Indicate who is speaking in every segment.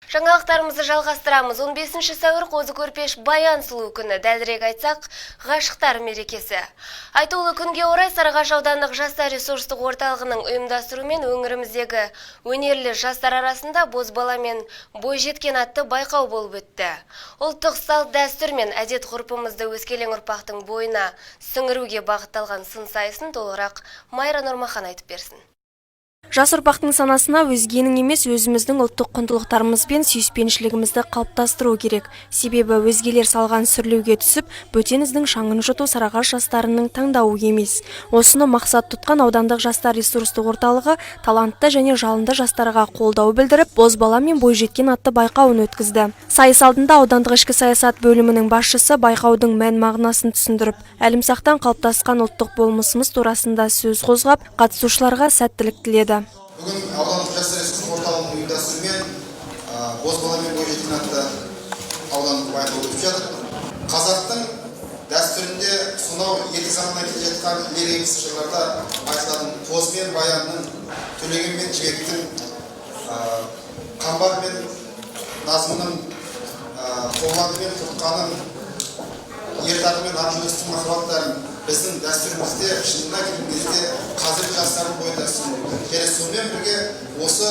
Speaker 1: Жаңалықтарымызды жалғастырамыз. 15 сәуір қозы көрпеш баян сұлу күні, дәлірек айтсақ, ғашықтар мерекесі. Айтулы күнге орай Сарыағаш аудандық жастар ресурстық орталығының ұйымдастыруымен өңіріміздегі өнерлі жастар арасында бозбала мен бойжеткен атты байқау болып өтті. Ұлттық салт дәстүр мен әдет ғұрпымызды өскелең ұрпақтың бойына сіңіруге бағытталған сын сайысын толығырақ Майра Нұрмахан айтып берсін.
Speaker 2: Жас ұрпақтың санасына өзгенің емес, өзіміздің ұлттық құндылықтарымыз бен сүйіспеншілігімізді қалыптастыру керек. Себебі өзгелер салған сүрлеуге түсіп, бөтен іздің шаңын жұту Сарыағаш жастарының таңдауы емес. Осыны мақсат тұтқан аудандық жастар ресурстық орталығы талантты және жалынды жастарға қолдау білдіріп, бозбала мен бойжеткен атты байқауын өткізді. Сайыс алдында аудандық ішкі саясат бөлімінің басшысы байқаудың мән-мағынасын түсіндіріп, әлімсақтан қалыптасқан ұлттық болмысымыз турасында сөз қозғап, қатысушыларға сәттілік тіледі.
Speaker 3: Бүгін аудандық жастар ресурстық орталығының ұйымдастыруымен бозбала мен бойжеткен атты аудандық байқау өтіп жатыр. Қазақтың дәстүрінде сонау ерте заманнан келе жатқан лирикалық жырларда айтылатын қоз бен баянның, төлеген мен жібектің, қамбар мен назмының, қоңлады мен құртқаның, ертағы мен арманыстың махаббаттарын біздің дәстүрімізде шынына келген кезде қазіргі жастардың бойында сіңірді. Және сонымен бірге осы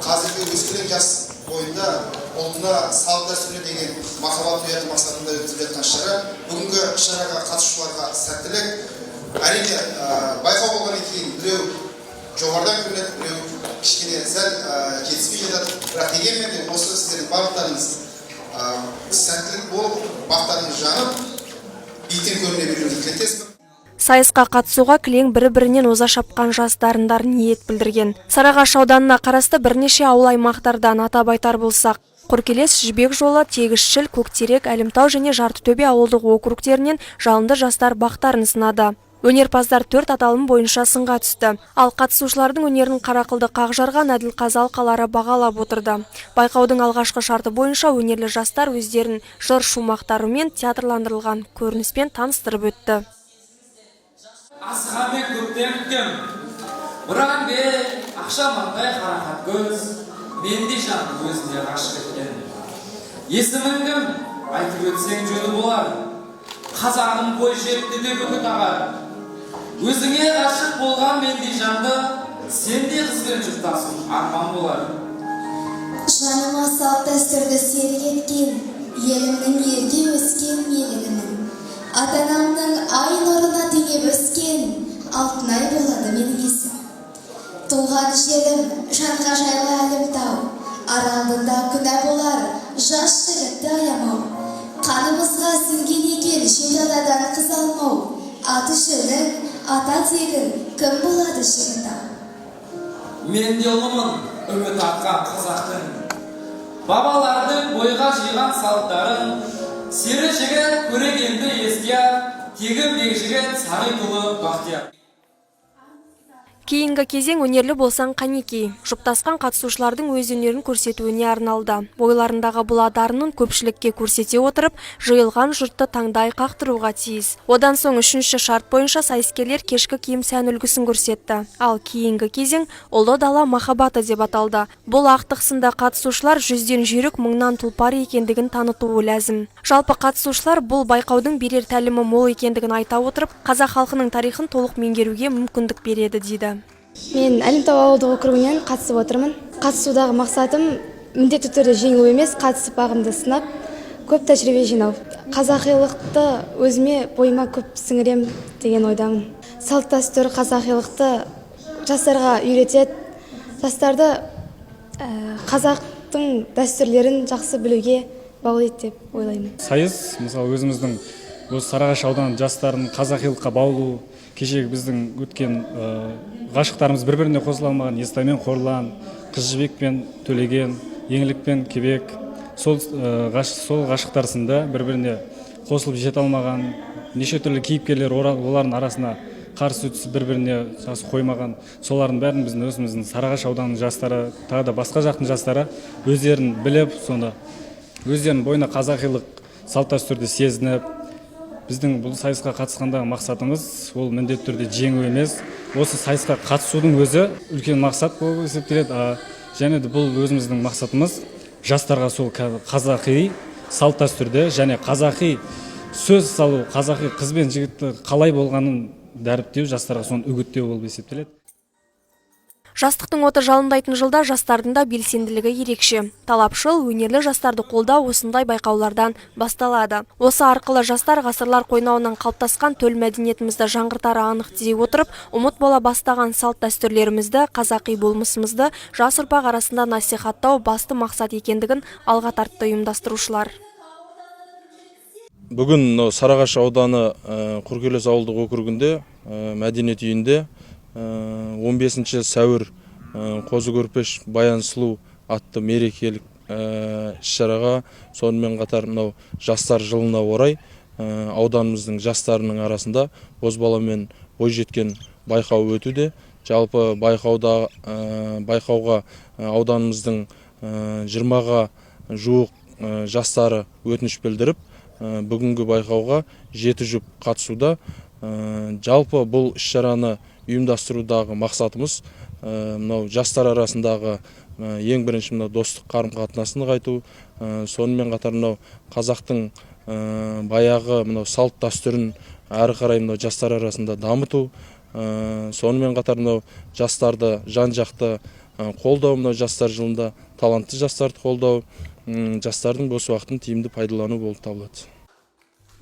Speaker 3: қазіргі өскелең жас бойында ұлтына, салт дәстүріне деген махаббат ояту мақсатында өтіп жатқан шара. Бүгінгі шараға қатысушыларға сәттілік. Әрине байқау болғаннан кейін біреу жоғарыдан көрінеді, біреу кішкене сәл жетіспей жатады. Бірақ дегенмен де осы сіздердің барлықтарыңыз сәттілік болып, бақтарыңыз жанып, биіктен көріне беруіңізді тілектеспін.
Speaker 2: Сайысқа қатысуға кілең бірі-бірінен оза шапқан жас дарындар ниет білдірген. Сарыағаш ауданына қарасты бірнеше ауыл аймақтардан атап айтар болсақ, Құркелес, Жібек жолы, Тегісшіл, Көктерек, Әлімтау және Жартытөбе ауылдық округтерінен жалынды жастар бақтарын сынады. Өнерпаздар 4 аталым бойынша сынға түсті. Ал қатысушылардың өнерін Қарақылды, Қақжарған, Әділқазы алқалары бағалап отырды. Байқаудың алғашқы шарты бойынша өнерлі жастар өздерін жыр шумақтарымен театрландырылған көрініспен таныстырып өтті.
Speaker 4: Асығамен көптен күткем, бұраған бе ақшамандай қарақат көз, менде жаным өзіне ғашық еткен. Есімің кім? Айтып өтсең жөні болар. Қазағым бойжетті де бүкіт ағар. Өзіңе ғашық болған менде жанды, сенде қызбен жұптасың арман болар.
Speaker 5: Жаныма салт дәстүрді серік еткен, елімнің ерге өскен елігінің. Ата-анамның ай нұрына теңеп өскен, алтынай болады менің есім. Туған жерім, жанға жайлы Әлімтау, аралында күнә болар, жас жігітті аямау. Қанымызға сіңген екен шет анадан қыз алмау, аты жөнің, ата тегін кім болады жігітау?
Speaker 4: Мен де ұлымын, үміт артқан қазақтың, бабалардың бойға жиған салттарын, сері жігіт көрегенді еске, тегі бек жігіт Сағитұлы Бақтияр.
Speaker 2: Кейінгі кезең өнерлі болсаң қанекей. Жұптасқан қатысушылардың өз өнерін көрсетуіне арналды. Бойларындағы бұл дарынын көпшілікке көрсете отырып, жиылған жұртты таңдай қақтыруға тиіс. Одан соң 3-ші шарт бойынша сайыскерлер кешкі киім сән үлгісін көрсетті. Ал кейінгі кезең ұлы дала махаббаты деп аталды. Бұл ақтық сында қатысушылар 100-ден жүйрік, 1000-нан тұлпар екендігін танытуы ләзім. Жалпы қатысушылар бұл байқаудың берер тәлімі мол екендігін айта отырып, қазақ халқының тарихын толық меңгеруге мүмкіндік береді дейді.
Speaker 6: Мен Әлімтау ауылдық округінен қатысып отырмын. Қатысудағы мақсатым міндетті түрде жеңу емес, қатысып бағымды сынап, көп тәжірибе жинау. Қазақилықты өзіме бойыма көп сіңірем деген ойдамын. Салт дәстүр қазақилықты жастарға үйретеді. Жастарды қазақтың дәстүрлерін жақсы білуге баулиды деп ойлаймын.
Speaker 7: Сайыс, мысалы өзіміздің осы Сарыағаш ауданының жастарын қазақилыққа баулу, кешегі біздің өткен ғашықтарымыз бір-біріне қосыла алмаған Естай мен Қорлан, Қыз Жібек пен Төлеген, Еңлік пен Кебек, сол ғашықтар сынды бір-біріне қосылып жете алмаған неше түрлі кейіпкерлер олардың арасына қарсы түсіп бір-біріне жақсы қоймаған, солардың бәрін біздің өзіміздің Сарыағаш ауданының жастары, тағы да басқа жақтың жастары өздерін біліп, сонда өздерінің бойына қазақилық салт дәстүрді сезініп, біздің бұл сайысқа қатысқандағы мақсатымыз ол міндетті түрде жеңу емес. Осы сайысқа қатысудың өзі үлкен мақсат болып есептеледі. Және де бұл өзіміздің мақсатымыз жастарға сол қазақи салт дәстүрді және қазақи сөз салу, қазақи қыз бен жігітті қалай болғанын дәріптеу, жастарға соны үгіттеу болып есептеледі.
Speaker 2: Жастықтың оты жалындайтын жылда жастардың да белсенділігі ерекше. Талапшыл, өнерлі жастарды қолдау осындай байқаулардан басталады. Осы арқылы жастар ғасырлар қойнауынан қалыптасқан төл мәдениетімізді жаңғыртары анық дей отырып, ұмыт бола бастаған салт дәстүрлерімізді, қазақи болмысымызды жас ұрпақ арасында насихаттау басты мақсат екендігін алға тартты ұйымдастырушылар.
Speaker 8: Бүгін Сарыағаш ауданы Құркелес ауылдық округінде мәдениет үйінде 15 сәуір Қозы Көрпеш Баян Сұлу атты мерекелік іс-шараға, сонымен қатар мынау жастар жылына орай ауданымыздың жастарының арасында бозбаламен бойжеткен байқау өтуде. Жалпы байқауға ауданымыздың 20-ға жуық жастары өтініш білдіріп, бүгінгі байқауға 7 жұп қатысуда. Жалпы бұл іс-шараны ұйымдастырудағы мақсатымыз мынау жастар арасындағы ең бірінші мынау достық қарым-қатынасын нығайту, сонымен қатар мынау қазақтың баяғы мынау салт дәстүрін әрі қарай мынау жастар арасында дамыту, сонымен қатар мынау жастарды жан-жақты қолдау, мынау жастар жылында талантты жастарды қолдау, жастардың бос уақытын тиімді пайдалану болып табылады.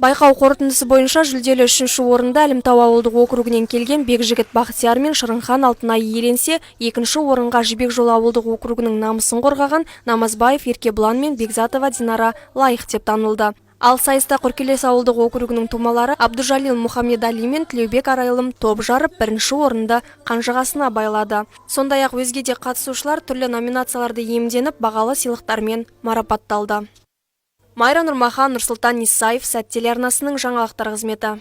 Speaker 2: Байқау қорытындысы бойынша жүлделі 3-ші орында Әлімтау ауылдық округінен келген Бекжігіт Бақтияр мен Шырынхан Алтынай иеленсе, 2-ші орынға Жібек Жолы ауылдық округінің намысын қорғаған Намазбаев Еркебұлан мен Бекзатова Динара лайық деп танылды. Ал сайыста Құркелес ауылдық округінің тумалары Абдужалил Мұхаммедали мен Тілеубек Арайлым топ жарып, 1-ші орынды қанжығасына байлады. Сондай-ақ өзге де қатысушылар түрлі номинацияларды иемденіп, бағалы сыйлықтармен марапатталды. Майра Нұрмахан, Нұрсұлтан Исаев, Сәт телеарнасының жаңалықтар қызметі.